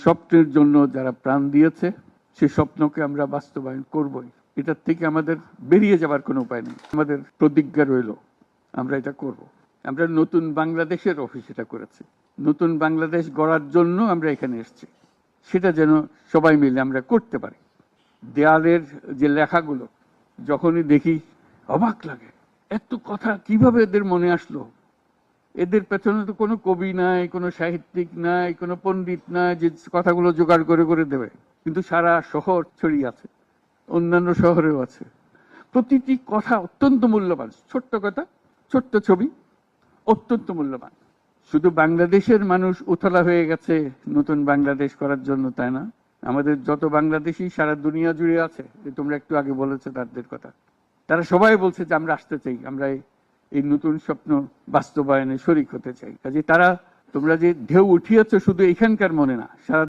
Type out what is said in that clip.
স্বপ্নের জন্য যারা প্রাণ দিয়েছে সে স্বপ্নকে আমরা বাস্তবায়ন করবই। এটার থেকে আমাদের বেরিয়ে যাবার কোনো উপায় নেই। আমাদের প্রতিজ্ঞা রইল আমরা এটা করব। আমরা নতুন বাংলাদেশের অফিস এটা করেছি। নতুন বাংলাদেশ গড়ার জন্য আমরা এখানে এসেছি, সেটা যেন সবাই মিলে আমরা করতে পারি। দেয়ালের যে লেখাগুলো যখনই দেখি অবাক লাগে, এত কথা কিভাবে এদের মনে আসলো। এদের পেছনে তো কোনো কবি নাই, কোনো সাহিত্যিক নাই, কোনো পণ্ডিত নাই যে কথাগুলো জোগাড় করে করে দেবে, কিন্তু সারা শহর ছড়িয়ে আছে, অন্যান্য শহরেও আছে। প্রতিটি কথা অত্যন্ত মূল্যবান, ছোট্ট কথা, ছোট্ট ছবি, অত্যন্ত মূল্যবান। শুধু বাংলাদেশের মানুষ উতলা হয়ে গেছে নতুন বাংলাদেশ করার জন্য, তাই না? আমাদের যত বাংলাদেশি সারা দুনিয়া জুড়ে আছে, তোমরা একটু আগে বলেছো তাদের কথা, তারা সবাই বলছে যে আমরা আসতে চাই, আমরা এই নতুন স্বপ্ন বাস্তবায়নে শরিক হতে চাই। কাজে তারা, তোমরা যে ঢেউ উঠিয়েছো শুধু এখানকার মনে না, সারা